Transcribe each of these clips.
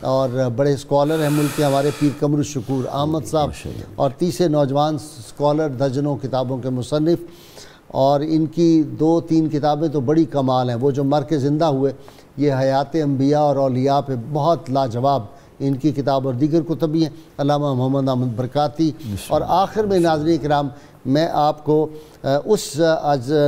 اور بڑے اسکالر ہیں ملک کے ہمارے پیر قمر الشکور احمد صاحب، اور تیسرے نوجوان اسکالر، درجنوں کتابوں کے مصنف، اور ان کی 2-3 کتابیں تو بڑی کمال ہیں۔ وہ جو مر کے زندہ ہوئے، یہ حیات انبیاء اور اولیاء پہ بہت لاجواب ان کی کتاب، اور دیگر کتب بھی ہیں، علامہ محمد احمد برکاتی۔ اور آخر میں ناظرین کرام، میں آپ کو اس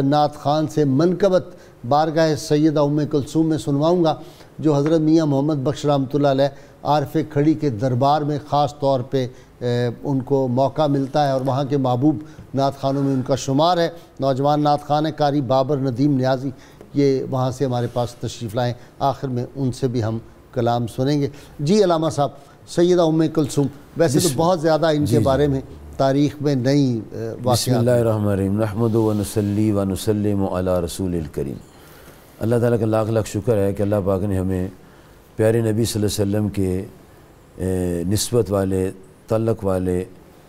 نعت خان سے منقبت بارگاہ سیدہ ام کلثوم میں سنواؤں گا، جو حضرت میاں محمد بخش رحمۃ اللہ علیہ عارف کھڑی کے دربار میں خاص طور پہ ان کو موقع ملتا ہے، اور وہاں کے محبوب نعت خانوں میں ان کا شمار ہے۔ نوجوان نعت خان ہے قاری بابر ندیم نیازی، یہ وہاں سے ہمارے پاس تشریف لائیں، آخر میں ان سے بھی ہم کلام سنیں گے۔ جی علامہ صاحب، سیدہ ام کلثوم، ویسے تو بہت زیادہ ان کے بارے میں تاریخ میں نئی واقعات۔ بسم اللہ الرحمن الرحیم، نحمد و نصلی و نسلم علی رسول الکریم۔ اللہ تعالیٰ کا لاکھ لاکھ شکر ہے کہ اللہ پاک نے ہمیں پیارے نبی صلی اللہ علیہ وسلم کے نسبت والے، تعلق والے،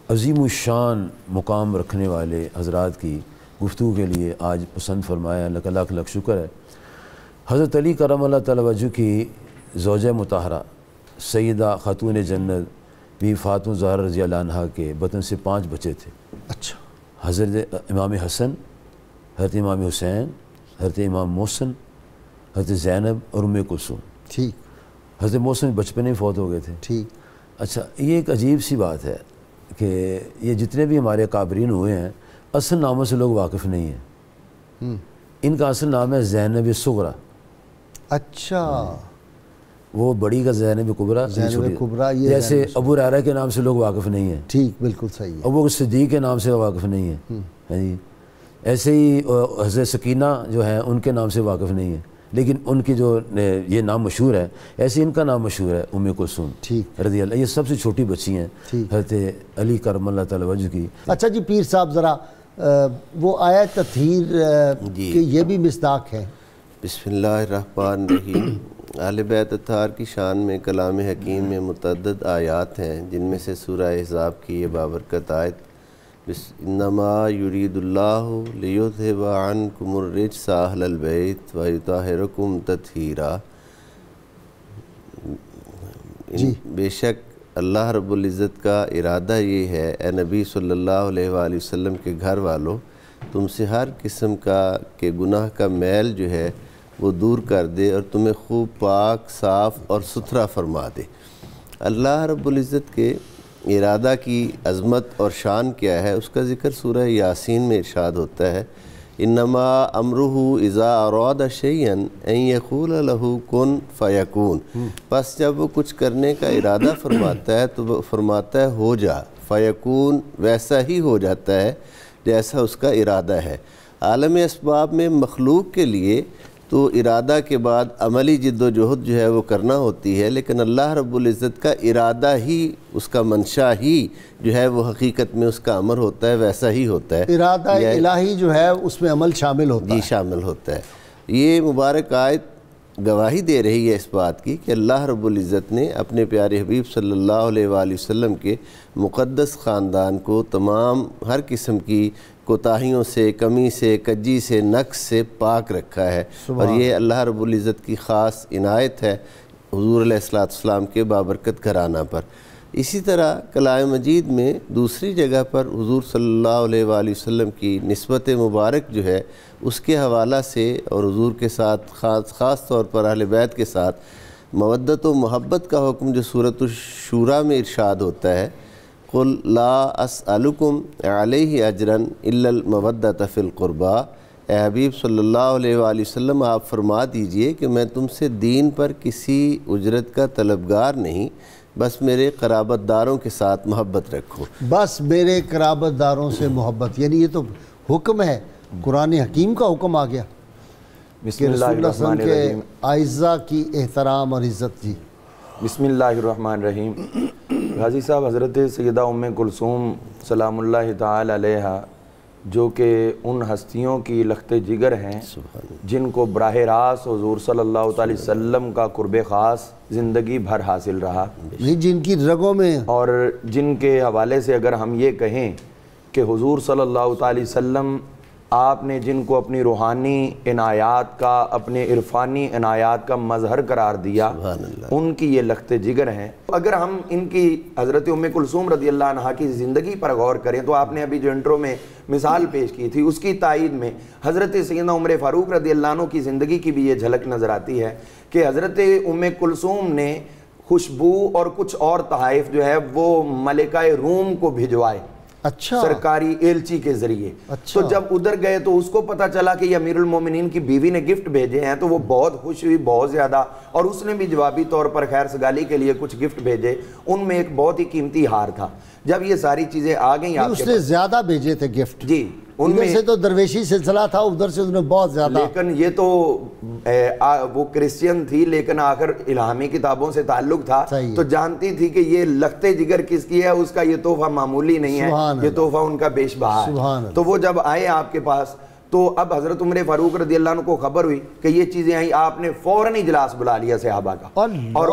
عظیم الشان مقام رکھنے والے حضرات کی گفتگو کے لیے آج پسند فرمایا۔ اللہ کا لاکھ لاکھ شکر ہے۔ حضرت علی کرم اللہ تعالیٰ وجہ کی زوجہ مطہرہ سیدہ خاتون جنت بی فاطمہ زہرا رضی اللہ عنہ کے بطن سے 5 بچے تھے۔ اچھا۔ حضرت امام حسن، حضرت امام حسین، حضرت امام محسن، حضرت زینب اور ام کلثوم۔ ٹھیک۔ حضرت محسن بچپن میں فوت ہو گئے تھے۔ ٹھیک۔ اچھا، یہ ایک عجیب سی بات ہے کہ یہ جتنے بھی ہمارے کابرین ہوئے ہیں، اصل ناموں سے لوگ واقف نہیں ہیں۔ ان کا اصل نام ہے زینب صغریٰ۔ اچھا۔ وہ بڑی کا زینب کبریٰ، زینب کبریٰ، یہ جیسے ابو ہریرہ کے نام سے لوگ واقف نہیں ہیں۔ ٹھیک، بالکل صحیح ہے۔ ابو صدیق کے نام سے واقف نہیں ہیں، ہاں جی۔ ایسے ہی حضرت سکینہ جو ہیں ان کے نام سے واقف نہیں ہیں، لیکن ان کی جو یہ نام مشہور ہے، ایسے ان کا نام مشہور ہے ام کلثوم رضی اللہ۔ یہ سب سے چھوٹی بچی ہیں حضرت علی کرم اللہ تعالیٰ وجہ کی۔ اچھا جی پیر صاحب، ذرا وہ آیت تطہیر کہ یہ بھی مصداق ہے۔ بسم اللہ الرحمن الرحیم۔ اہل بیت اطہار کی شان میں کلام حکیم میں متعدد آیات ہیں، جن میں سے سورہ احزاب کی یہ بابرکت آیت انما یرید اللہ لیذہب عنکم الرجس اہل البیت ویطہرکم تطہیرا۔ بے شک اللہ رب العزت کا ارادہ یہ ہے، اے نبی صلی اللہ علیہ وآلہ وسلم کے گھر والوں، تم سے ہر قسم کے گناہ کا میل جو ہے وہ دور کر دے اور تمہیں خوب پاک، صاف اور ستھرا فرما دے۔ اللہ رب العزت کے ارادہ کی عظمت اور شان کیا ہے، اس کا ذکر سورہ یاسین میں ارشاد ہوتا ہے، انما امرہ اذا اراد شیئا ان یقول لہ کن فیکون۔ پس جب وہ کچھ کرنے کا ارادہ فرماتا ہے تو وہ فرماتا ہے ہو جا، فیکون ویسا ہی ہو جاتا ہے جیسا اس کا ارادہ ہے۔ عالم اسباب میں مخلوق کے لیے تو ارادہ کے بعد عملی جد و جہد جو ہے وہ کرنا ہوتی ہے، لیکن اللہ رب العزت کا ارادہ ہی، اس کا منشا ہی جو ہے وہ حقیقت میں اس کا امر ہوتا ہے، ویسا ہی ہوتا ہے۔ ارادہ الہی جو ہے اس میں عمل شامل ہوتا ہے۔ جی شامل ہوتا ہے۔ یہ مبارک آیت گواہی دے رہی ہے اس بات کی کہ اللہ رب العزت نے اپنے پیارے حبیب صلی اللہ علیہ وآلہ وسلم کے مقدس خاندان کو تمام ہر قسم کی کوتاہیوں سے، کمی سے، کجی سے، نقص سے پاک رکھا ہے، اور یہ اللہ رب العزت کی خاص عنایت ہے حضور علیہ السلام کے بابرکت گھرانہ پر۔ اسی طرح کلام مجید میں دوسری جگہ پر حضور صلی اللہ علیہ وآلہ وسلم کی نسبت مبارک جو ہے اس کے حوالہ سے، اور حضور کے ساتھ خاص طور پر اہل بیت کے ساتھ مودت و محبت کا حکم جو سورۃ الشورى میں ارشاد ہوتا ہے، قل لا اسألکم علیہ اجرا الا المودۃ فی القربى۔ اے حبیب صلی اللہ علیہ وآلہ وسلم، آپ فرما دیجئے کہ میں تم سے دین پر کسی اجرت کا طلبگار نہیں، بس میرے قرابت داروں کے ساتھ محبت رکھو۔ بس میرے قرابت داروں سے محبت، یعنی یہ تو حکم ہے، قرآن حکیم کا حکم آ گیا کہ رسول اللہ صلی اللہ علیہ وسلم کے اعزاء کی احترام اور عزت۔ جی بسم اللہ الرحمن الرحیم۔ غازی صاحب، حضرت سیدہ ام کلثوم سلام اللہ تعالی علیہا، جو کہ ان ہستیوں کی لخت جگر ہیں جن کو براہ راست حضور صلی اللہ تعالی وسلم کا قرب خاص زندگی بھر حاصل رہا، جن کی رگوں میں، اور جن کے حوالے سے اگر ہم یہ کہیں کہ حضور صلی اللہ تعالی وسلم آپ نے جن کو اپنی روحانی عنایات کا، اپنے عرفانی عنایات کا مظہر قرار دیا، ان کی یہ لخت جگر ہیں۔ اگر ہم ان کی حضرت ام کلثوم رضی اللہ عنہا کی زندگی پر غور کریں تو آپ نے ابھی جو انٹرو میں مثال پیش کی تھی اس کی تائید میں حضرت سیدنا عمر فاروق رضی اللہ عنہ کی زندگی کی بھی یہ جھلک نظر آتی ہے کہ حضرت ام کلثوم نے خوشبو اور کچھ اور تحائف جو ہے وہ ملکہ روم کو بھجوائے، اچھا، سرکاری ایلچی کے ذریعے۔ تو جب ادھر گئے تو اس کو پتا چلا کہ یہ امیر المومنین کی بیوی نے گفٹ بھیجے ہیں، تو وہ بہت خوش ہوئی، بہت زیادہ، اور اس نے بھی جوابی طور پر خیر سگالی کے لیے کچھ گفٹ بھیجے، ان میں ایک بہت ہی قیمتی ہار تھا۔ جب یہ ساری چیزیں آ گئیں آپ کے اس نے زیادہ بھیجے تھے گفٹ، جی، ان میں سے تو درویشی سلسلہ تھا، ادھر سے انہوں نے بہت زیادہ، لیکن یہ تو وہ کرسچین تھی لیکن آخر الہامی کتابوں سے تعلق تھا، تو جانتی تھی کہ یہ لخت جگر کس کی ہے، اس کا یہ تحفہ معمولی نہیں ہے، یہ تحفہ ان کا بیش بہا ہے۔ تو وہ جب آئے آپ کے پاس تو اب حضرت عمر فاروق رضی اللہ عنہ کو خبر ہوئی کہ یہ چیزیں آئیں، آپ نے فوراً اجلاس بلا لیا صحابہ کا، اور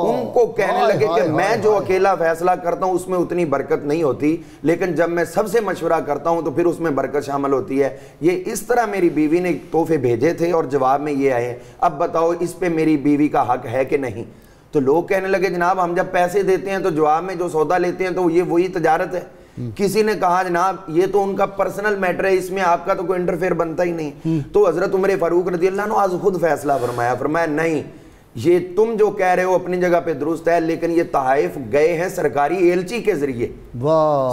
ان کو کہنے لگے کہ میں جو اکیلا فیصلہ کرتا ہوں اس میں اتنی برکت نہیں ہوتی، لیکن جب میں سب سے مشورہ کرتا ہوں تو پھر اس میں برکت شامل ہوتی ہے۔ یہ اس طرح میری بیوی نے تحفے بھیجے تھے اور جواب میں یہ آئے، اب بتاؤ اس پہ میری بیوی کا حق ہے کہ نہیں؟ تو لوگ کہنے لگے جناب ہم جب پیسے دیتے ہیں تو جواب میں جو سودا لیتے ہیں تو یہ وہی تجارت ہے۔ کسی نے کہا جناب یہ تو ان کا پرسنل میٹر ہے، اس میں آپ کا تو کوئی انٹرفیئر بنتا ہی نہیں۔ تو حضرت عمر فاروق رضی اللہ عنہ آج خود فیصلہ فرمایا نہیں، یہ تم جو کہہ رہے ہو اپنی جگہ پہ درست ہے، لیکن یہ تحائف گئے ہیں سرکاری ایلچی کے ذریعے،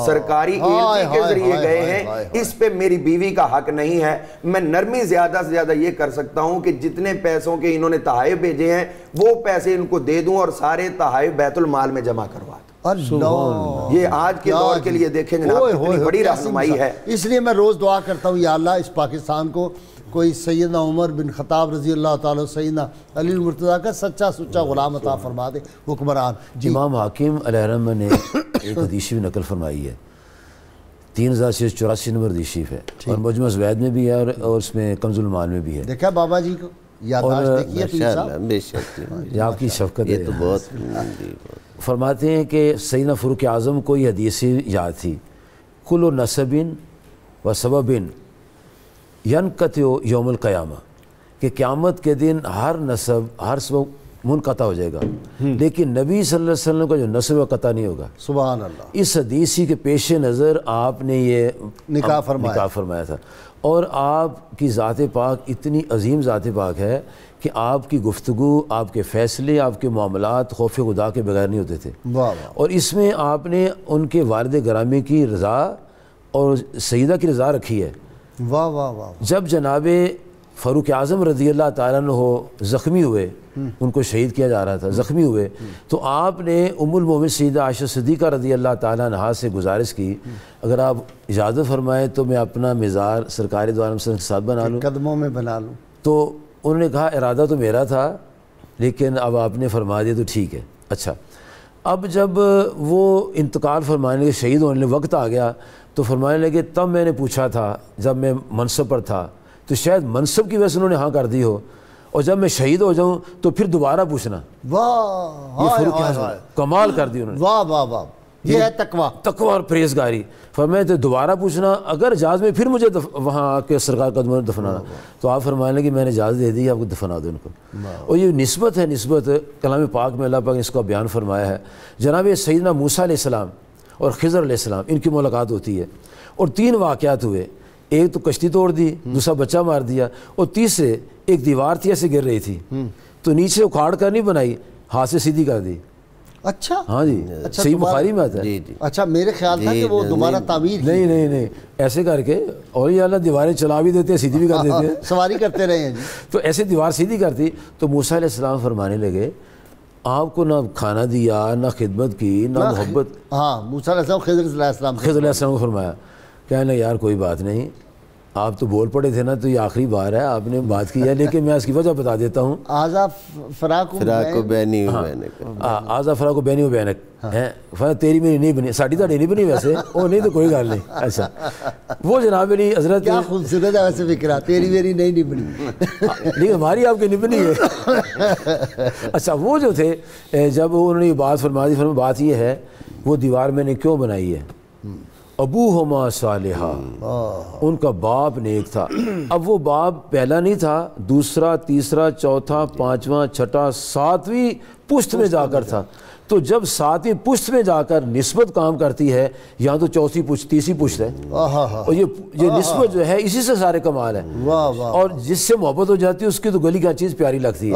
سرکاری ایلچی کے ذریعے گئے ہیں، اس پہ میری بیوی کا حق نہیں ہے۔ میں نرمی زیادہ سے زیادہ یہ کر سکتا ہوں کہ جتنے پیسوں کے انہوں نے تحائف بھیجے ہیں وہ پیسے ان کو دے دوں اور سارے تحائف بیت المال میں جمع کروا دوں۔ یہ آج کے دور کے لیے دیکھیں جناب کتنی بڑی رہنمائی ہے۔ اس لیے میں روز دعا کرتا ہوں یا اللہ اس پاکستان کو کوئی سیدنا عمر بن خطاب رضی اللہ تعالیٰ، سیدنا علی المرتضیٰ کا سچا سچا غلام عطا فرما دے، حکمران۔ امام حاکم علیہ الرحمہ نے ایک حدیث بھی نقل فرمائی ہے، 3684 نمبر حدیث ہے، اور مجمع زوید میں بھی ہے اور اس میں کنز المال میں بھی ہے۔ دیکھا بابا جی کو یادداشت دیکھیے پیر صاحب، یہ آپ کی شفقت ہے۔ یہ تو بہت فرماتے ہیں کہ سیدنا فاروق اعظم کو یہ حدیث یاد تھی، کل نسب و سبب ینقطع یوم القیامہ، کہ قیامت کے دن ہر نسب ہر سبب منقطع ہو جائے گا، لیکن نبی صلی اللہ علیہ وسلم کا جو نسب و قطع نہیں ہوگا۔ سبحان اللہ۔ اس حدیث کے پیش نظر آپ نے یہ نکاح فرمایا تھا، اور آپ کی ذات پاک اتنی عظیم ذات پاک ہے کہ آپ کی گفتگو، آپ کے فیصلے، آپ کے معاملات خوف خدا کے بغیر نہیں ہوتے تھے، اور اس میں آپ نے ان کے والد گرامی کی رضا اور سیدہ کی رضا رکھی ہے۔ واہ واہ واہ۔ جب جناب فاروق اعظم رضی اللہ تعالیٰ عنہ زخمی ہوئے، ان کو شہید کیا جا رہا تھا، زخمی ہوئے، تو آپ نے ام المومن سیدہ عائشہ صدیقہ رضی اللہ تعالیٰ عنہا سے گزارش کی اگر آپ اجازت فرمائیں تو میں اپنا مزار سرکار دو عالم صلی اللہ علیہ وسلم کے ساتھ بنا لوں، قدموں میں بنا لوں۔ تو انہوں نے کہا ارادہ تو میرا تھا لیکن اب آپ نے فرما دیا تو ٹھیک ہے۔ اچھا، اب جب وہ انتقال فرمانے کے شہید ہونے وقت آ گیا تو فرمانے لگے تب میں نے پوچھا تھا جب میں منصب پر تھا تو شاید منصب کی وجہ سے انہوں نے ہاں کر دی ہو، اور جب میں شہید ہو جاؤں تو پھر دوبارہ پوچھنا۔ واہ، یہ فاروق اعظم کمال کر دی انہوں نے، واہ واہ واہ، یہ ہے تقویٰ اور پریزگاری۔ فرمائے تو دوبارہ پوچھنا، اگر اجازت میں پھر مجھے وہاں آ کے سرکار قدموں میں دفنانا، تو آپ فرمانے لگے میں نے اجازت دے دی، آپ کو دفنا دو ان کو۔ اور یہ نسبت ہے، نسبت کلام پاک میں اللہ پاک نے اس کا بیان فرمایا ہے۔ جناب سیدنا موسیٰ علیہ السلام اور خضر علیہ السلام ان کی ملاقات ہوتی ہے، اور 3 واقعات ہوئے، ایک تو کشتی توڑ دی، دوسرا بچہ مار دیا، اور تیسرے ایک دیوار تھی ایسے گر رہی تھی تو نیچے اکھاڑ کر نہیں بنائی، ہاتھ سے سیدھی کر دی۔ اچھا، ہاں جی، صحیح بخاری میں آتا ہے۔ اچھا، میرے خیال تھا کہ وہ دوبارہ تعمیر، نہیں ایسے کر کے، اور یہ اللہ دیواریں چلا بھی دیتے ہیں، سیدھی بھی کر دیتے ہیں، سواری کرتے رہے ہیں جی۔ تو ایسے دیوار سیدھی کرتی تو موسیٰ علیہ السلام فرمانے لگے آپ کو نہ کھانا دیا، نہ خدمت کی، نہ محبت۔ ہاں، موسیٰ علیہ السلام خضر علیہ السلام کو فرمایا، کہنے لگا یار کوئی بات نہیں، آپ تو بول پڑے تھے نا، تو یہ آخری بار ہے آپ نے بات کی ہے، لیکن میں اس کی وجہ بتا دیتا ہوں۔ آزا فراق و بینی و بینک ہے، تیری میری نہیں بنی، ساڑی تاڑی نہیں بنی ویسے، وہ نہیں تو کوئی گل نہیں۔ اچھا، وہ جناب علی حضرت کیا خوبصورت ہے ویسے فکرہ، تیری میری نہیں بنی، لیکن ہماری آپ کی نہیں بنی ہے۔ اچھا، وہ جو تھے جب انہوں نے یہ بات فرما دی، بات یہ ہے وہ دیوار میں نے کیوں بنائی ہے، ابوہما صالحا، ان کا باپ نیک تھا۔ اب وہ باپ پہلا نہیں تھا، دوسرا، تیسرا، چوتھا، پانچواں، چھٹا، ساتویں پشت میں جا کر تھا۔ تو جب ساتویں پشت میں جا کر نسبت کام کرتی ہے، یہاں تو چوتھی پشت، تیسری پشت ہے، اور یہ نسبت جو ہے اسی سے سارے کمال ہیں۔ اور جس سے محبت ہو جاتی ہے اس کی تو گلی کا چیز پیاری لگتی ہے۔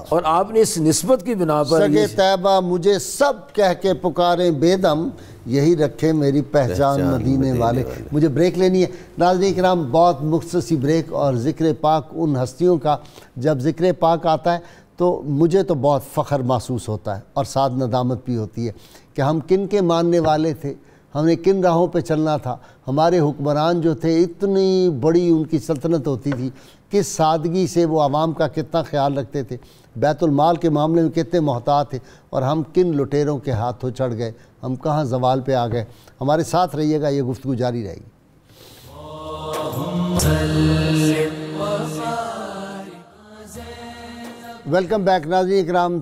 اور آپ نے اس نسبت کی بنا پر سگے طیبہ مجھے سب کہہ کے پکاریں بے دم، یہی رکھے میری پہچان مدینے والے۔ مجھے بریک لینی ہے ناظرین کرام، بہت مختصر بریک، اور ذکر پاک ان ہستیوں کا جب ذکر پاک آتا ہے تو مجھے تو بہت فخر محسوس ہوتا ہے اور ساتھ ندامت بھی ہوتی ہے کہ ہم کن کے ماننے والے تھے، ہم نے کن راہوں پہ چلنا تھا۔ ہمارے حکمران جو تھے اتنی بڑی ان کی سلطنت ہوتی تھی، کس سادگی سے وہ عوام کا کتنا خیال رکھتے تھے، بیت المال کے معاملے میں کتنے محتاط تھے، اور ہم کن لٹیروں کے ہاتھوں چڑھ گئے، ہم کہاں زوال پہ آ گئے۔ ہمارے ساتھ رہیے گا، یہ گفتگو جاری رہے گی۔ ویلکم بیک ناظرین اکرام۔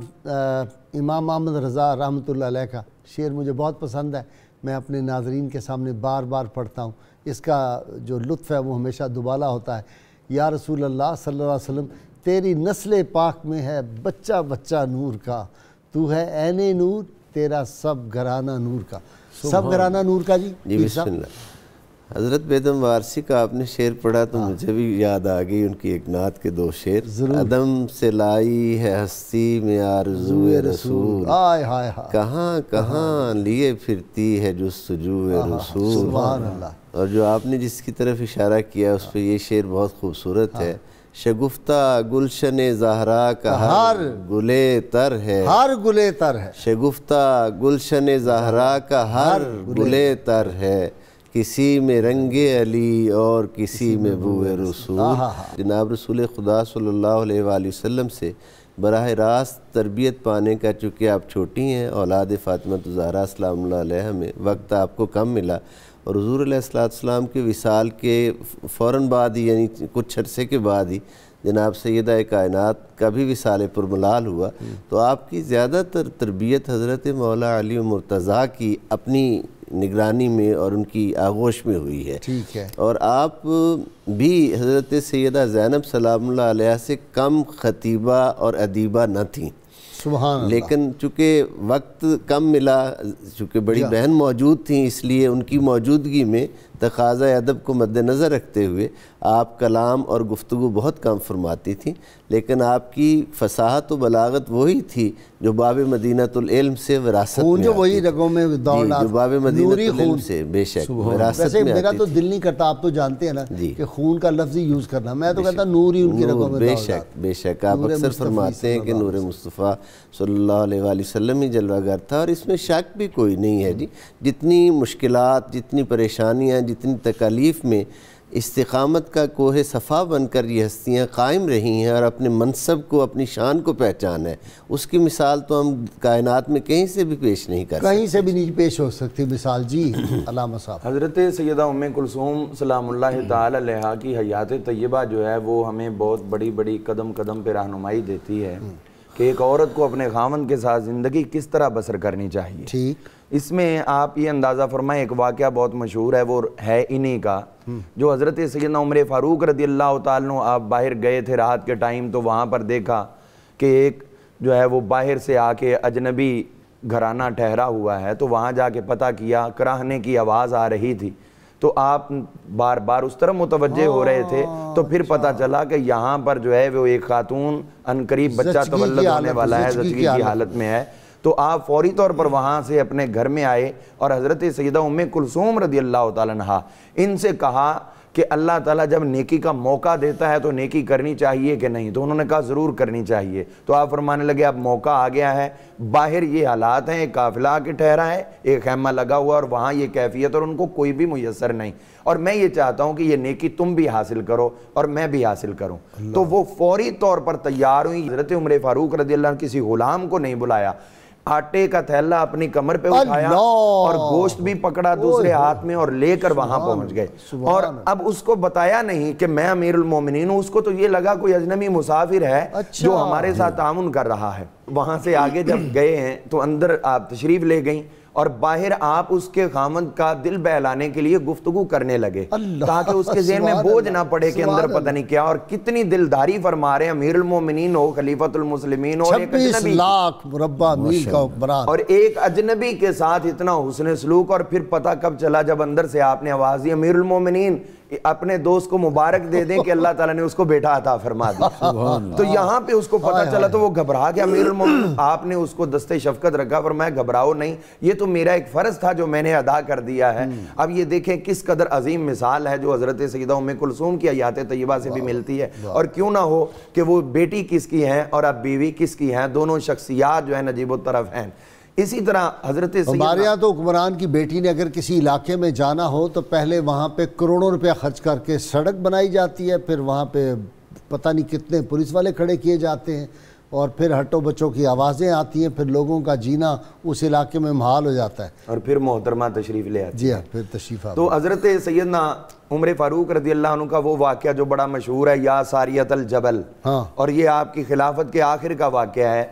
امام محمد رضا رحمۃ اللہ علیہ کا شعر مجھے بہت پسند ہے، میں اپنے ناظرین کے سامنے بار بار پڑھتا ہوں۔ اس کا جو لطف ہے وہ ہمیشہ دوبالا ہوتا ہے۔ یا رسول اللہ صلی اللہ علیہ وسلم، تیری نسل پاک میں ہے بچہ بچہ نور کا، تو ہے عین نور، تیرا سب گھرانہ نور کا۔ سب گھرانہ نور کا جی بسم اللہ۔ حضرت بیدم وارسی کا آپ نے شعر پڑھا تو مجھے بھی یاد آ گئی ان کی ایک نعت کے دو شعر۔ عدم سے لائی ہے ہستی میں آرزوئے رسول، کہاں کہاں لیے پھرتی ہے جستجوئے رسول۔ سبحان اللہ۔ اور جو آپ نے جس کی طرف اشارہ کیا اس پہ یہ شعر بہت خوبصورت ہے۔ شگفتہ گلشن زہرا کا ہر گلے تر ہے، ہر گلے تر ہے، شگفتہ گلشن زہرا کا ہر گلے تر ہے، کسی میں رنگ علی اور کسی میں بوئے رسول۔ جناب رسول خدا صلی اللہ علیہ وآلہ وسلم سے براہ راست تربیت پانے کا، چونکہ آپ چھوٹی ہیں، اولاد فاطمہ الزہرا سلام اللہ علیہ میں وقت آپ کو کم ملا، اور حضور علیہ السلام کے وصال کے فوراً بعد ہی، یعنی کچھ عرصے کے بعد ہی جناب سیدہ کائنات کا بھی وصال پرملال ہوا، تو آپ کی زیادہ تر تربیت حضرت مولا علی مرتضیٰ کی اپنی نگرانی میں اور ان کی آغوش میں ہوئی ہے۔ ٹھیک ہے۔ اور آپ بھی حضرت سیدہ زینب سلام اللہ علیہ سے کم خطیبہ اور ادیبہ نہ تھیں، سبحان اللہ۔ لیکن چونکہ وقت کم ملا، چونکہ بڑی بہن موجود تھیں، اس لیے ان کی موجودگی میں تقاضۂ ادب کو مد نظر رکھتے ہوئے آپ کلام اور گفتگو بہت کم فرماتی تھیں، لیکن آپ کی فصاحت و بلاغت وہی تھی جو باب مدینۃ العلم سے وراثت میں جو وہی رگوں میں دوڑ جو باب مدینۃ العلم سے بے شک وراثت ویسے میں میرا آتی تو تھی۔ دل نہیں کرتا، آپ تو جانتے ہیں نا کہ خون کا لفظ یوز کرنا، میں تو کہتا نور ہی ان کی رگوں میں بے شک بے شک۔ آپ اکثر فرماتے ہیں کہ نور مصطفیٰ صلی اللہ علیہ وآلہ وسلم ہی جلوہ گر تھا، اور اس میں شک بھی کوئی نہیں ہے جی۔ جتنی مشکلات، جتنی پریشانیاں، جتنی تکالیف میں استقامت کا کوہ صفا بن کر یہ ہستیاں قائم رہی ہیں اور اپنے منصب کو، اپنی شان کو پہچانا ہے، اس کی مثال تو ہم کائنات میں کہیں سے بھی پیش نہیں کر سکتے، کہیں سے بھی نہیں پیش ہو سکتی مثال۔ جی علامہ صاحب۔ حضرت سیدہ ام کلثوم سلام اللہ تعالی علیہ کی حیات طیبہ جو ہے وہ ہمیں بہت بڑی بڑی قدم قدم پہ رہنمائی دیتی ہے کہ ایک عورت کو اپنے خاوند کے ساتھ زندگی کس طرح بسر کرنی چاہیے۔ ٹھیک۔ اس میں آپ یہ اندازہ فرمائیں، ایک واقعہ بہت مشہور ہے، وہ ہے انہی کا جو حضرت سیدنا عمر فاروق رضی اللہ تعالیٰ عنہ آپ باہر گئے تھے رات کے ٹائم، تو وہاں پر دیکھا کہ ایک جو ہے وہ باہر سے آ کے اجنبی گھرانہ ٹھہرا ہوا ہے، تو وہاں جا کے پتہ کیا، کراہنے کی آواز آ رہی تھی، تو آپ بار بار اس طرح متوجہ ہو رہے تھے، تو پھر پتہ چلا کہ یہاں پر جو ہے وہ ایک خاتون عنقریب بچہ تولد ہونے والا ہے، زچگی کی حالت میں ہے، تو آپ فوری طور پر وہاں سے اپنے گھر میں آئے اور حضرت سیدہ ام کلثوم رضی اللہ تعالیٰ عنہا ان سے کہا کہ اللہ تعالیٰ جب نیکی کا موقع دیتا ہے تو نیکی کرنی چاہیے کہ نہیں؟ تو انہوں نے کہا ضرور کرنی چاہیے۔ تو آپ فرمانے لگے اب موقع آ گیا ہے، باہر یہ حالات ہیں، ایک قافلہ آ کے ٹھہرا ہے، ایک خیمہ لگا ہوا اور وہاں یہ کیفیت اور ان کو کوئی بھی میسر نہیں، اور میں یہ چاہتا ہوں کہ یہ نیکی تم بھی حاصل کرو اور میں بھی حاصل کروں۔ تو وہ فوری طور پر تیار ہوئی۔ حضرت عمر فاروق رضی اللہ عنہ کسی غلام کو نہیں بلایا، آٹے کا تھیلا اپنی کمر پہ اٹھایا اور گوشت بھی پکڑا دوسرے ہاتھ میں اور لے کر وہاں پہنچ گئے، اور اب اس کو بتایا نہیں کہ میں امیر المومنین ہوں، اس کو تو یہ لگا کوئی اجنبی مسافر ہے جو ہمارے ساتھ تعاون کر رہا ہے۔ وہاں سے آگے جب گئے ہیں تو اندر آپ تشریف لے گئیں اور باہر آپ اس کے خامند کا دل بہلانے کے لیے گفتگو کرنے لگے تاکہ اس کے ذہن میں بوجھ نہ پڑے کہ اندر پتہ نہیں کیا. اور کتنی دلداری فرما رہے ہیں, امیر المومنین ہو, خلیفۃ المسلمین ہو, 26 لاکھ مربع میل کا حکمران, اور ایک اجنبی کے ساتھ اتنا حسن سلوک. اور پھر پتہ کب چلا جب اندر سے آپ نے آواز دی, امیر المومنین اپنے دوست کو مبارک دے دیں کہ اللہ تعالیٰ نے اس کو بیٹا عطا فرما دیا. تو یہاں پہ اس کو پتہ چلا تو وہ گھبرا گیا. امیر المومنین آپ نے اس کو دستے شفقت رکھا, فرمایا گھبراؤ نہیں, یہ تو میرا ایک فرض تھا جو میں نے ادا کر دیا ہے. اب یہ دیکھیں کس قدر عظیم مثال ہے جو حضرت سیدہ ام کلثوم کی حیات طیبہ سے بھی ملتی ہے. اور کیوں نہ ہو کہ وہ بیٹی کس کی ہیں اور اب بیوی کس کی ہیں, دونوں شخصیات جو ہیں نجیب الطرف ہیں. اسی طرح حضرت ہمارے یہاں تو حکمران کی بیٹی نے اگر کسی علاقے میں جانا ہو تو پہلے وہاں پہ کروڑوں روپیہ خرچ کر کے سڑک بنائی جاتی ہے, پھر وہاں پہ پتہ نہیں کتنے پولیس والے کھڑے کیے جاتے ہیں, اور پھر ہٹو بچوں کی آوازیں آتی ہیں, پھر لوگوں کا جینا اس علاقے میں محال ہو جاتا ہے, اور پھر محترمہ تشریف لے آتی. جی ہاں, پھر تشریف تو حضرت سیدنا عمر فاروق رضی اللہ عنہ کا وہ واقعہ جو بڑا مشہور ہے, یا ساریت الجبل, اور یہ آپ کی خلافت کے آخر کا واقعہ ہے.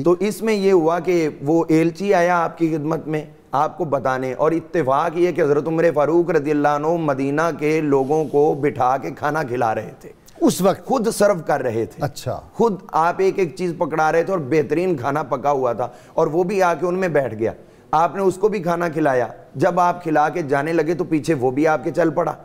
تو اس میں یہ ہوا کہ وہ ایلچی آیا آپ کی خدمت میں آپ کو بتانے, اور اتفاق یہ کہ حضرت عمر فاروق رضی اللہ عنہ مدینہ کے لوگوں کو بٹھا کے کھانا کھلا رہے تھے, اس وقت خود سرو کر رہے تھے. اچھا, خود آپ ایک ایک چیز پکڑا رہے تھے اور بہترین کھانا پکا ہوا تھا, اور وہ بھی آ کے ان میں بیٹھ گیا. آپ نے اس کو بھی کھانا کھلایا. جب آپ کھلا کے جانے لگے تو پیچھے وہ بھی آپ کے چل پڑا.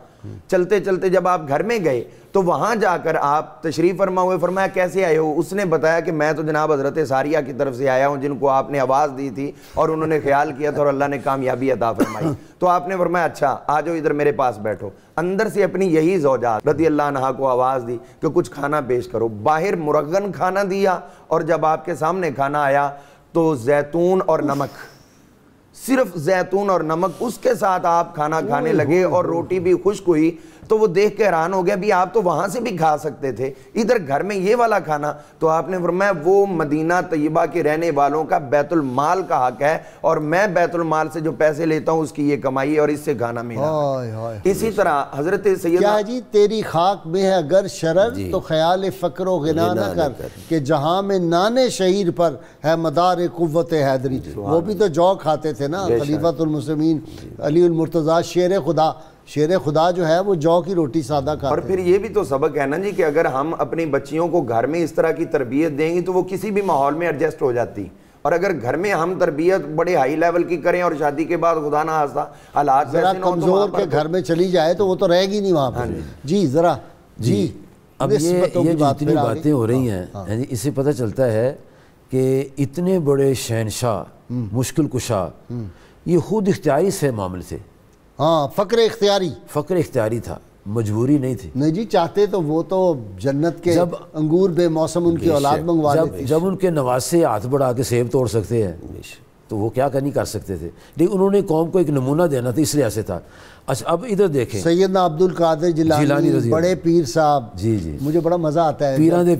چلتے چلتے جب آپ گھر میں گئے تو وہاں جا کر آپ تشریف فرما ہوئے, فرمایا کیسے آئے ہو؟ اس نے بتایا کہ میں تو جناب حضرت ساریہ کی طرف سے آیا ہوں جن کو آپ نے آواز دی تھی اور انہوں نے خیال کیا تھا اور اللہ نے کامیابی عطا فرمائی. تو آپ نے فرمایا اچھا آ جاؤ ادھر میرے پاس بیٹھو. اندر سے اپنی یہی زوجات رضی اللہ عنہا کو آواز دی کہ کچھ کھانا پیش کرو. باہر مرغن کھانا دیا, اور جب آپ کے سامنے کھانا آیا تو زیتون اور نمک, صرف زیتون اور نمک, اس کے ساتھ آپ کھانا کھانے لگے, اور روٹی بھی خشک ہوئی. تو وہ دیکھ کے حیران ہو گیا, بھی آپ تو وہاں سے بھی کھا سکتے تھے, ادھر گھر میں یہ والا کھانا. تو آپ نے فرمایا وہ مدینہ طیبہ کے رہنے والوں کا بیت المال کا حق ہے, اور میں بیت المال سے جو پیسے لیتا ہوں اس کی یہ کمائی ہے, اور اس سے کھانا میرا. اسی طرح حضرت سیدنا کیا جی, تیری خاک میں ہے اگر شرر تو خیال فقر و غنا نہ کر, کہ جہاں میں نان شہیر پر ہے مدار قوت حیدری. وہ بھی تو جو کھاتے تھے نا خلیفۃ المسلمین علی المرتضیٰ, شیر خدا جو ہے وہ جو کی روٹی سادہ کھاتے. اور پھر یہ بھی تو سبق ہے نا جی کہ اگر ہم اپنی بچیوں کو گھر میں اس طرح کی تربیت دیں گی تو وہ کسی بھی ماحول میں ایڈجسٹ ہو جاتی. اور اگر گھر میں ہم تربیت بڑے ہائی لیول کی کریں اور شادی کے بعد خدا نہ خواستہ حالات ذرا کمزور کے گھر میں چلی جائے تو وہ تو رہے گی نہیں وہاں پہ. جی ذرا جی, اب یہ جتنی باتیں ہو رہی ہیں اس سے پتہ چلتا ہے کہ اتنے بڑے شہنشاہ مشکل کشا یہ خود اختیاری سے معاملے تھے. ہاں, فقر اختیاری تھا, مجبوری نہیں تھی. نہیں جی, چاہتے تو وہ تو جنت کے جب انگور بے موسم ان کی اولاد منگوا لیتے. جب ان کے نواسے ہاتھ بڑھا کے سیب توڑ سکتے ہیں تو وہ کیا نہیں کر سکتے تھے, لیکن انہوں نے قوم کو ایک نمونہ دینا تھا, اس لیے ایسے تھا. اچھا اب ادھر دیکھیں سیدنا عبد القادر جیلانی بڑے پیر صاحب. جی مجھے بڑا مزہ آتا ہے پیرانے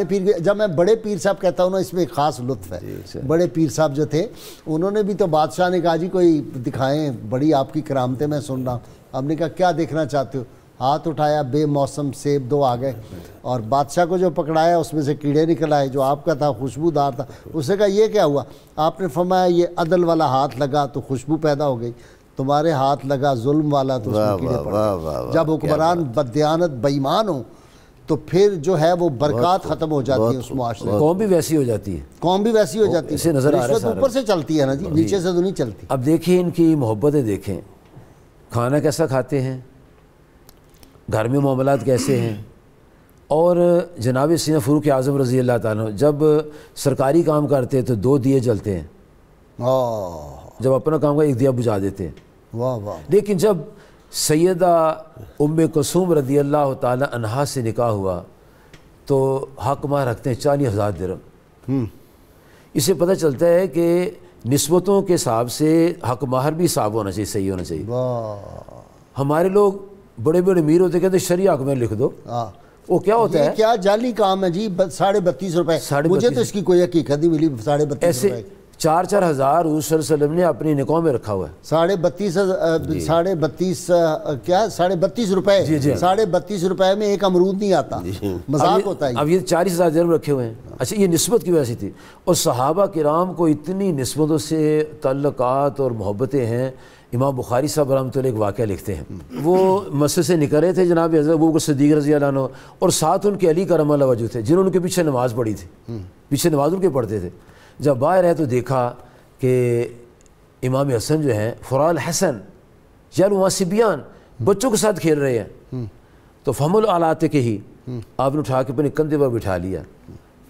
پیر. جب میں بڑے پیر صاحب کہتا ہوں نا, اس میں ایک خاص لطف ہے. بڑے پیر صاحب جو تھے انہوں نے بھی تو بادشاہ نے کہا جی کوئی دکھائیں, بڑی آپ کی کرامتیں میں سن رہا ہوں. ہم نے کہا کیا دیکھنا چاہتے ہو؟ ہاتھ اٹھایا, بے موسم سیب 2 آ گئے, اور بادشاہ کو جو پکڑایا اس میں سے کیڑے نکل آئے, جو آپ کا تھا خوشبودار تھا. اس نے کہا یہ کیا ہوا؟ آپ نے فرمایا یہ عدل والا ہاتھ لگا تو خوشبو پیدا ہو گئی, تمہارے ہاتھ لگا ظلم والا تو اس میں کیڑے پڑ گئے. جب حکمران بددیانت بےایمان ہو تو پھر جو ہے وہ برکات ختم ہو جاتی ہے اس معاشرے. قوم بھی ویسی ہو جاتی ہے, اسے نظر آ رہا ہے اوپر سے چلتی ہے نا جی, نیچے سے تو نہیں چلتی. اب دیکھیں ان کی محبتیں, دیکھیں کھانا کیسا کھاتے ہیں, گھر میں معاملات کیسے ہیں. اور جناب سیدنا فاروق اعظم رضی اللہ تعالیٰ جب سرکاری کام کرتے تو 2 دیے جلتے ہیں, جب اپنا کام کا 1 دیا بجھا دیتے ہیں. لیکن جب سیدہ ام کلثوم رضی اللہ تعالیٰ عنہا سے نکاح ہوا تو حق مہر رکھتے ہیں 40,000 درہم. اس سے پتہ چلتا ہے کہ نسبتوں کے حساب سے حق مہر بھی حساب ہونا چاہیے, صحیح ہونا چاہیے. ہمارے لوگ بڑے بڑے امیر ہوتے کہتے ہیں شرعی حق مہر لکھ دو. وہ کیا ہوتا ہے, کیا جعلی کام ہے جی, 32.5 روپے. مجھے تو اس کی کوئی حقیقت نہیں ملی. 32.5 روپے 4-4 ہزار حضور صلی اللہ علیہ وسلم نے اپنی نکاح میں رکھا ہوا ہے. 32.5 روپے 32.5 روپے میں ایک امرود نہیں آتا, مذاق ہوتا ہے. اب یہ 40,000 درہم رکھے ہوئے ہیں. اچھا یہ نسبت کی وجہ سے تھی. اور صحابہ کرام کو اتنی نسبتوں سے تعلقات اور محبتیں ہیں. امام بخاری صاحب رحمۃ اللہ ایک واقعہ لکھتے ہیں, وہ مسجد سے نکل رہے تھے جناب حضرت ابوبکر صدیق رضی اللہ عنہ, اور ساتھ ان کے علی کرم اللہ وجہ تھے جنہوں نے ان کے پیچھے نماز پڑھی تھی, پیچھے نماز ان کے پڑھتے تھے. جب باہر ہے تو دیکھا کہ امام حسن جو ہیں فرال حسن یالواسبیان بچوں کے ساتھ کھیل رہے ہیں. تو فحمل آلات کے ہی آپ نے اٹھا کے اپنے کندھے پر بٹھا لیا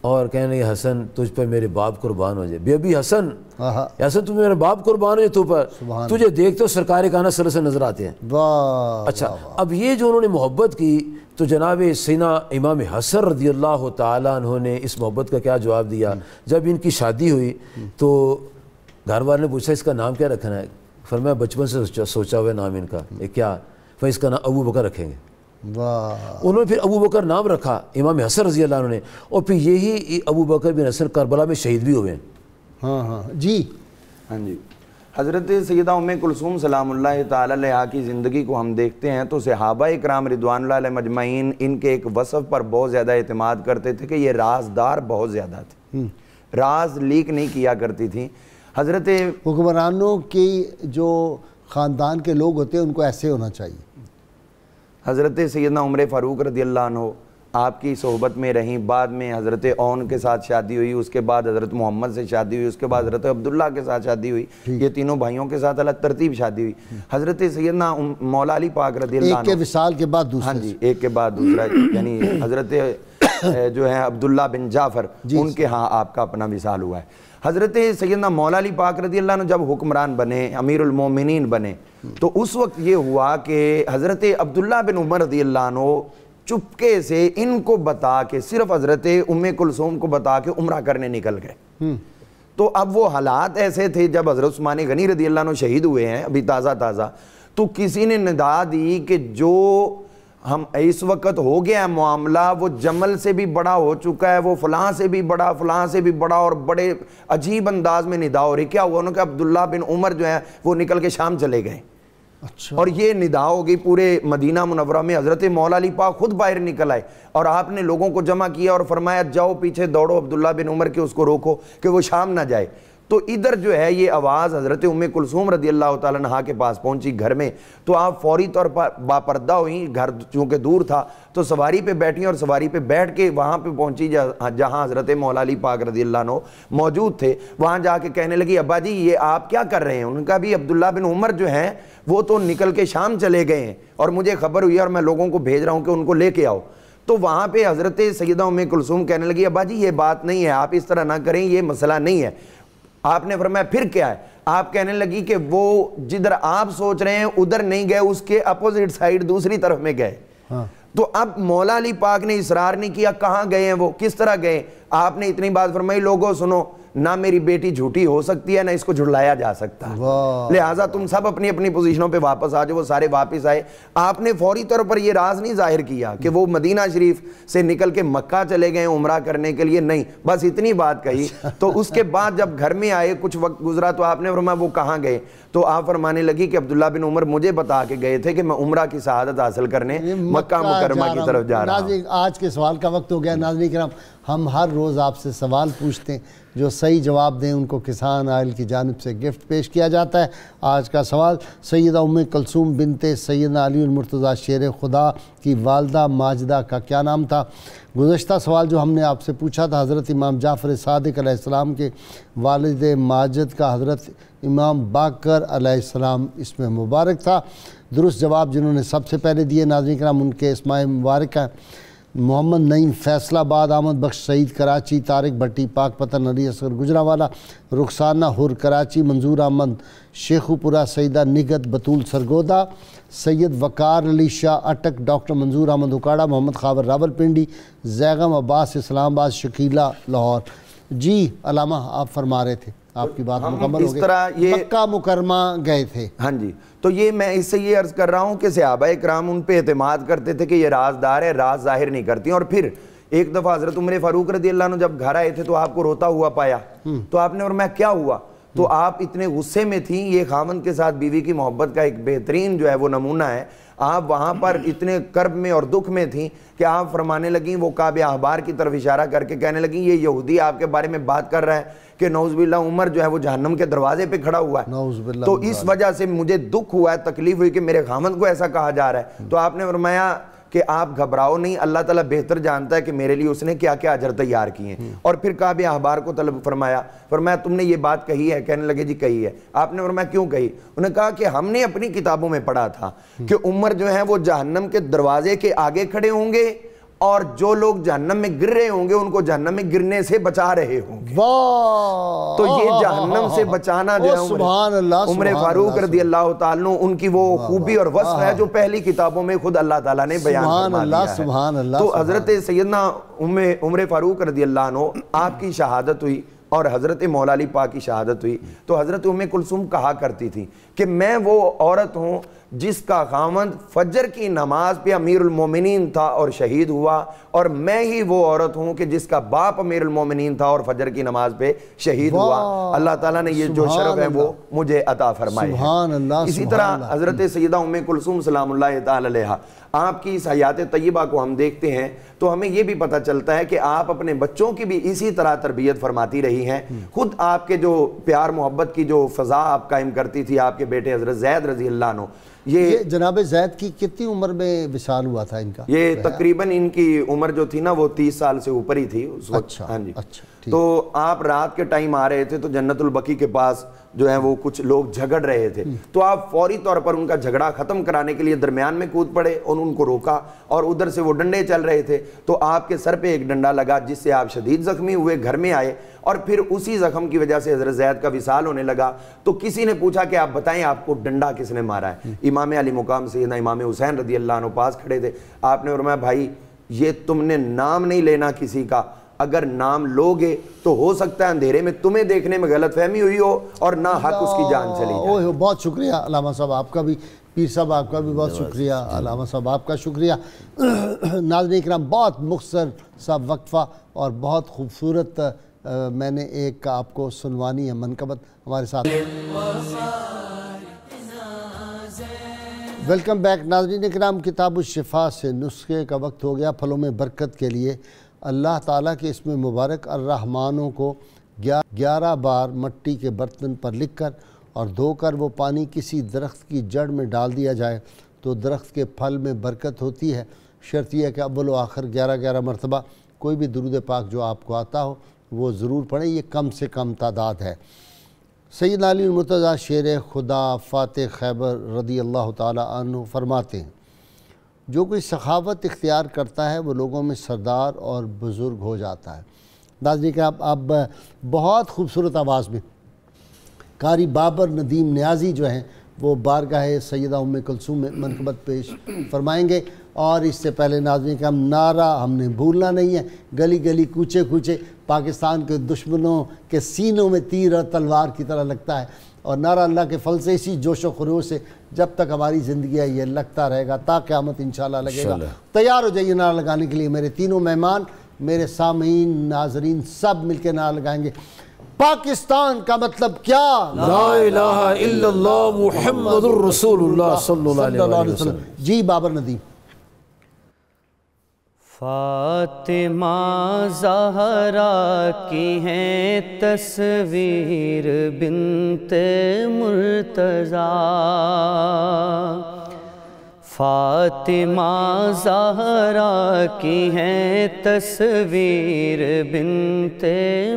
اور کہنے لگے حسن تجھ پر میرے باپ قربان ہو جائے. بے ابھی حسن تم میرے باپ قربان ہو جائے تو پر, تجھے دیکھتے ہو سرکار کانا صلی اللہ علیہ وسلم نظر آتے ہیں. اچھا اب یہ جو انہوں نے محبت کی تو جناب سیدنا امام حسن رضی اللہ تعالیٰ عنہ نے اس محبت کا کیا جواب دیا. جب ان کی شادی ہوئی تو گھر والے نے پوچھا اس کا نام کیا رکھنا ہے. فرمایا بچپن سے سوچا ہوا نام ان کا کیا, پھر اس کا نام ابو بکر رکھیں گے. انہوں نے پھر ابو بکر نام رکھا امام حسن رضی اللہ عنہ نے, اور پھر یہی ابو بکر بن حسن کربلا میں شہید بھی ہوئے ہیں. ہاں جی حضرت سیدہ ام کلثوم سلام اللہ تعالی علیہا کی زندگی کو ہم دیکھتے ہیں تو صحابہ اکرام رضوان اللہ علیہ مجمعین ان کے ایک وصف پر بہت زیادہ اعتماد کرتے تھے کہ یہ رازدار بہت زیادہ تھے, راز لیک نہیں کیا کرتی تھیں. حضرت حکمرانوں کی جو خاندان کے لوگ ہوتے ہیں ان کو ایسے ہونا چاہیے. حضرت سیدنا عمر فاروق رضی اللہ عنہ آپ کی صحبت میں رہیں, بعد میں حضرت اون کے ساتھ شادی ہوئی, اس کے بعد حضرت محمد سے شادی ہوئی, اس کے بعد حضرت عبداللہ کے ساتھ شادی ہوئی, یہ تینوں بھائیوں کے ساتھ الگ ترتیب شادی ہوئی. حضرت سیدنا مولا علی پاک رضی اللہ عنہ ایک کے وصال کے بعد دوسرا, ہاں جی ایک کے بعد دوسرا, یعنی حضرت جو ہیں عبداللہ بن جعفر ان کے ہاں آپ کا اپنا وصال ہوا ہے. حضرت سیدنا مولا علی پاک رضی اللہ عنہ جب حکمران بنے, امیر المومنین بنے, تو اس وقت یہ ہوا کہ حضرت عبداللہ بن عمر رضی اللہ عنہ چپکے سے ان کو بتا کے, صرف حضرت ام کلثوم کو بتا کے عمرہ کرنے نکل گئے. تو اب وہ حالات ایسے تھے جب حضرت عثمان غنی رضی اللہ عنہ شہید ہوئے ہیں ابھی تازہ, تو کسی نے ندا دی کہ جو ہم اس وقت ہو گیا ہے معاملہ وہ جمل سے بھی بڑا ہو چکا ہے, وہ فلاں سے بھی بڑا, فلاں سے بھی بڑا, اور بڑے عجیب انداز میں ندا ہو رہی. کیا ہوا؟ انہوں نے کہا عبداللہ بن عمر جو ہیں وہ نکل کے شام چلے گئے. اور یہ ندا ہو گئی پورے مدینہ منورہ میں. حضرت مولا علی پاک خود باہر نکل آئے اور آپ نے لوگوں کو جمع کیا اور فرمایا جاؤ پیچھے دوڑو عبداللہ بن عمر کے, اس کو روکو کہ وہ شام نہ جائے. تو ادھر جو ہے یہ آواز حضرت ام کلثوم رضی اللہ تعالیٰ عنہا کے پاس پہنچی گھر میں, تو آپ فوری طور پر باپردہ ہوئیں. گھر چونکہ دور تھا تو سواری پہ بیٹھیں اور سواری پہ بیٹھ کے وہاں پہ پہنچی جہاں حضرت مولا علی پاک رضی اللہ عنہ موجود تھے. وہاں جا کے کہنے لگی ابا جی یہ آپ کیا کر رہے ہیں؟ ان کا بھی عبداللہ بن عمر جو ہیں وہ تو نکل کے شام چلے گئے ہیں اور مجھے خبر ہوئی اور میں لوگوں کو بھیج رہا ہوں کہ ان کو لے کے آؤ. تو وہاں پہ حضرت سیدہ ام کلثوم کہنے لگی ابا جی یہ بات نہیں ہے, آپ اس طرح نہ کریں, یہ مسئلہ نہیں ہے. آپ نے فرمایا پھر کیا ہے؟ آپ کہنے لگی کہ وہ جدھر آپ سوچ رہے ہیں ادھر نہیں گئے, اس کے اپوزٹ سائیڈ دوسری طرف میں گئے. تو اب مولا علی پاک نے اصرار نہیں کیا کہاں گئے ہیں وہ, کس طرح گئے. آپ نے اتنی بات فرمائی لوگوں سنو, نہ میری بیٹی جھوٹی ہو سکتی ہے نہ اس کو جھڑلایا جا سکتا, لہٰذا تم سب اپنی اپنی پوزیشنوں پہ واپس آ جاؤ. وہ سارے واپس آئے. آپ نے فوری طور پر یہ راز نہیں ظاہر کیا کہ وہ مدینہ شریف سے نکل کے مکہ چلے گئے عمرہ کرنے کے لیے, نہیں, بس اتنی بات کہی. تو اس کے بعد جب گھر میں آئے کچھ وقت گزرا تو آپ نے فرمایا وہ کہاں گئے؟ تو آپ فرمانے لگی کہ عبداللہ بن عمر مجھے بتا کے گئے تھے کہ میں عمرہ کی سعادت حاصل کرنے مکہ مکرمہ کی طرف جا رہا ہوں. آج کے سوال کا وقت ہو گیا. ناظرین کرام, ہم ہر روز آپ سے سوال پوچھتے ہیں, جو صحیح جواب دیں ان کو کسان آئل کی جانب سے گفٹ پیش کیا جاتا ہے. آج کا سوال سیدہ ام کلثوم بنت سیدنا علی المرتضیٰ شیر خدا کی والدہ ماجدہ کا کیا نام تھا؟ گزشتہ سوال جو ہم نے آپ سے پوچھا تھا حضرت امام جعفر صادق علیہ السلام کے والد ماجد کا حضرت امام باقر علیہ السلام اس میں مبارک تھا. درست جواب جنہوں نے سب سے پہلے دیے ناظرین کرام ان کے اسماء مبارک ہیں محمد نعیم فیصل آباد, احمد بخش سعید کراچی, طارق بھٹی پاک پتن, علی اصغر گجرانوالہ, رخسانہ حر کراچی, منظور احمد شیخو پورہ, سیدہ نگت بطول سرگودا, سید وقار علی شاہ اٹک, ڈاکٹر منظور احمد اکاڑا, محمد خاور راول پنڈی, زیغم عباس اسلام آباد, شکیلہ لاہور. جی علامہ آپ فرما رہے تھے, آپ کی بات مکمل ہو گئی. مکہ مکرمہ گئے تھے. ہاں جی, تو یہ میں اس سے یہ عرض کر رہا ہوں کہ صحابہ اکرام ان پہ اعتماد کرتے تھے کہ یہ رازدار ہے, راز ظاہر نہیں کرتی. اور پھر ایک دفعہ حضرت عمر فاروق رضی اللہ عنہ جب گھر آئے تھے تو آپ کو روتا ہوا پایا، تو آپ نے فرمایا کیا ہوا؟ تو آپ اتنے غصے میں تھیں، یہ خاوند کے ساتھ بیوی کی محبت کا ایک بہترین جو ہے وہ نمونہ ہے، آپ وہاں پر اتنے کرب میں اور دکھ میں تھیں کہ آپ فرمانے لگیں، وہ کعب احبار کی طرف اشارہ کر کے کہنے لگیں یہ یہودی آپ کے بارے میں بات کر رہا ہے کہ نعوذ باللہ عمر جو ہے وہ جہنم کے دروازے پہ کھڑا ہوا ہے، تو اس وجہ سے مجھے دکھ ہوا ہے، تکلیف ہوئی کہ میرے خاوند کو ایسا کہا جا رہا ہے۔ تو آپ نے فرمایا کہ آپ گھبراؤ نہیں، اللہ تعالیٰ بہتر جانتا ہے کہ میرے لیے اس نے کیا کیا اجر تیار کیے ہیں۔ اور پھر کعب احبار کو طلب فرمایا تم نے یہ بات کہی ہے؟ کہنے لگے جی کہی ہے۔ آپ نے فرمایا کیوں کہی؟ انہوں نے کہا کہ ہم نے اپنی کتابوں میں پڑھا تھا کہ عمر جو ہیں وہ جہنم کے دروازے کے آگے کھڑے ہوں گے اور جو لوگ جہنم میں گر رہے ہوں گے ان کو جہنم میں گرنے سے بچا رہے ہوں گے۔ تو یہ جہنم سے بچانا جو ہے عمر فاروق رضی اللہ تعالیٰ عنہ ان کی وہ خوبی اور وصف ہے جو پہلی کتابوں میں خود اللہ تعالیٰ نے بیان فرما دیا ہے۔ تو حضرت سیدنا عمر فاروق رضی اللہ عنہ آپ کی شہادت ہوئی اور حضرت مولا علی پاک کی شہادت ہوئی، تو حضرت ام کلثوم کہا کرتی تھی کہ میں وہ عورت ہوں جس کا خاوند فجر کی نماز پہ امیر المومنین تھا اور شہید ہوا، اور میں ہی وہ عورت ہوں کہ جس کا باپ امیر المومنین تھا اور فجر کی نماز پہ شہید ہوا۔ اللہ تعالیٰ نے یہ جو شرف ہے وہ مجھے عطا فرمائے ہے۔ اسی طرح حضرت سیدہ ام کلثوم سلام اللہ تعالی علیہا، آپ کی اس حیات طیبہ کو ہم دیکھتے ہیں تو ہمیں یہ بھی پتہ چلتا ہے کہ آپ اپنے بچوں کی بھی اسی طرح تربیت فرماتی رہی ہیں۔ خود آپ کے جو پیار محبت کی جو فضا آپ قائم کرتی تھی، آپ کے بیٹے حضرت زید رضی اللہ عنہ، یہ جناب زید کی کتنی عمر میں وصال ہوا تھا ان کا؟ یہ تقریباً ان کی عمر جو تھی نا وہ 30 سال سے اوپر ہی تھی اس وقت۔ ہاں جی، تو آپ رات کے ٹائم آ رہے تھے تو جنت البقیع کے پاس جو ہے وہ کچھ لوگ جھگڑ رہے تھے، تو آپ فوری طور پر ان کا جھگڑا ختم کرانے کے لیے درمیان میں کود پڑے اور ان کو روکا، اور ادھر سے وہ ڈنڈے چل رہے تھے تو آپ کے سر پہ ایک ڈنڈا لگا جس سے آپ شدید زخمی ہوئے، گھر میں آئے، اور پھر اسی زخم کی وجہ سے حضرت زید کا وصال ہونے لگا۔ تو کسی نے پوچھا کہ آپ بتائیں آپ کو ڈنڈا کس نے مارا ہے؟ امام علی مقام سیدنا امام حسین رضی اللہ عنہ پاس کھڑے تھے۔ آپ نے فرمایا بھائی یہ تم نے نام نہیں لینا کسی کا، اگر نام لوگے تو ہو سکتا ہے اندھیرے میں تمہیں دیکھنے میں غلط فہمی ہوئی ہو اور نہ حق اس کی جان چلی جائے۔ بہت شکریہ علامہ صاحب آپ کا بھی، پیر صاحب آپ کا بھی بہت شکریہ، علامہ صاحب آپ کا شکریہ۔ ناظرین اکرام، بہت مختصر سا وقفہ اور بہت خوبصورت میں نے ایک آپ کو سنوانی ہے منقبت ہمارے ساتھ۔ ویلکم بیک ناظرین اکرام، کتاب الشفا سے نسخے کا وقت ہو گیا۔ پھلوں میں برکت کے لیے اللہ تعالیٰ کے اسم مبارک الرحمانوں کو 11 بار مٹی کے برتن پر لکھ کر اور دھو کر وہ پانی کسی درخت کی جڑ میں ڈال دیا جائے تو درخت کے پھل میں برکت ہوتی ہے۔ شرط یہ ہے کہ اول و آخر 11 مرتبہ کوئی بھی درود پاک جو آپ کو آتا ہو وہ ضرور پڑھیں، یہ کم سے کم تعداد ہے۔ سیدنا علی المرتضیٰ شیر خدا فاتح خیبر رضی اللہ تعالیٰ عنہ فرماتے ہیں جو کوئی سخاوت اختیار کرتا ہے وہ لوگوں میں سردار اور بزرگ ہو جاتا ہے۔ ناظرین کہ آپ بہت خوبصورت آواز میں قاری بابر ندیم نیازی جو ہیں وہ بارگاہ سیدہ ام کلثوم میں منقبت پیش فرمائیں گے، اور اس سے پہلے ناظرین کہ ہم نعرہ ہم نے بھولنا نہیں ہے، گلی گلی کوچے کوچے پاکستان کے دشمنوں کے سینوں میں تیر اور تلوار کی طرح لگتا ہے، اور نعرہ اللہ کے فضل سے اسی جوش و خروش سے جب تک ہماری زندگی ہے یہ لگتا رہے گا تا قیامت انشاءاللہ لگے گا۔ تیار ہو جائیے نعرہ لگانے کے لیے، میرے تینوں مہمان، میرے سامعین، ناظرین سب مل کے نعرہ لگائیں گے۔ پاکستان کا مطلب کیا؟ لا الہ الا اللہ محمد الرسول اللہ صلی اللہ علیہ وسلم۔ جی بابر ندیم۔ فاطمہ زہرا کی ہیں تصویر بنت مرتضیٰ، فاطمہ زہرا کی ہیں تصویر بنت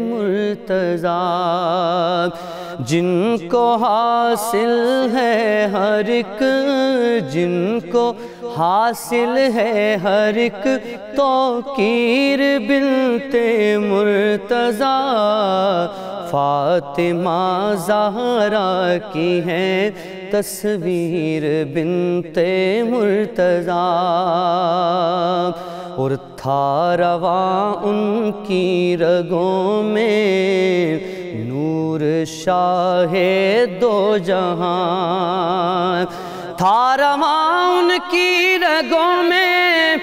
مرتضیٰ، جن کو حاصل ہے ہر ایک، جن کو حاصل ہے ہر ایک توقیر بنت مرتضیٰ، فاطمہ زہرا کی ہیں تصویر بنت مرتضیٰ، اور تھا رواں ان کی رگوں میں نور شاہ دو جہاں، تھا رواں ان کی رگوں میں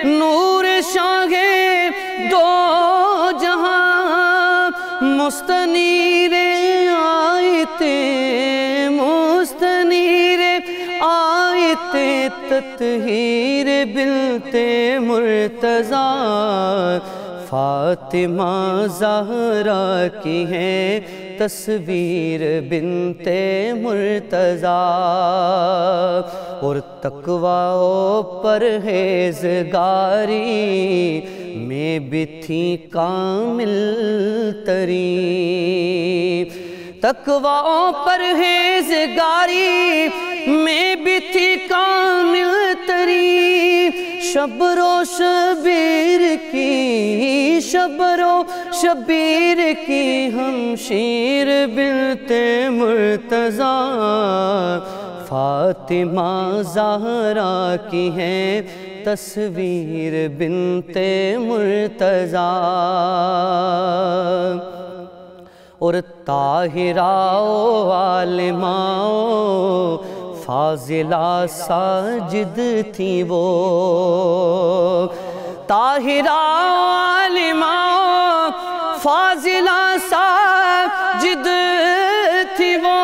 نور شاہ دو جہاں مستنیر آیت مستنیر آیت تطہیر بنت مرتضیٰ فاطمہ زہرا کی ہے تصویر بنت مرتضیٰ اور تقویٰ و پرہیزگاری میں بھی تھی کامل ترین تقویٰ و پرہیزگاری میں بھی تھی کامل ترین شبر و شبیر کی شبر و شبیر کی ہمشیر بنت مرتضیٰ فاطمہ زہرا کی ہے تصویر بنت مرتضیٰ اور طاہرہ و عالمہ فاضلہ ساجد تھی وہ طاہرہ عالمہ فاضلہ ساجد تھی وہ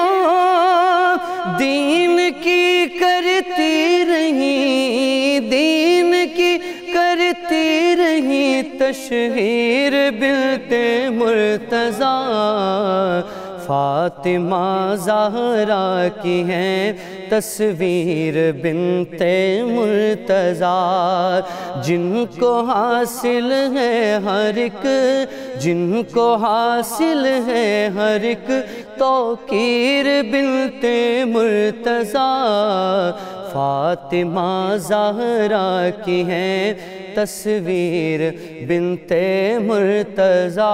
دین کی کرتی رہی دین کی کرتی رہی تشہیر بنت مرتضیٰ فاطمہ زہرا کی ہے تصویر بنت مرتضیٰ جن کو حاصل ہے ہر ایک جن کو حاصل ہے ہر ایک توقیر بنت مرتضیٰ فاطمہ زہرا کی ہے تصویر بنت مرتضیٰ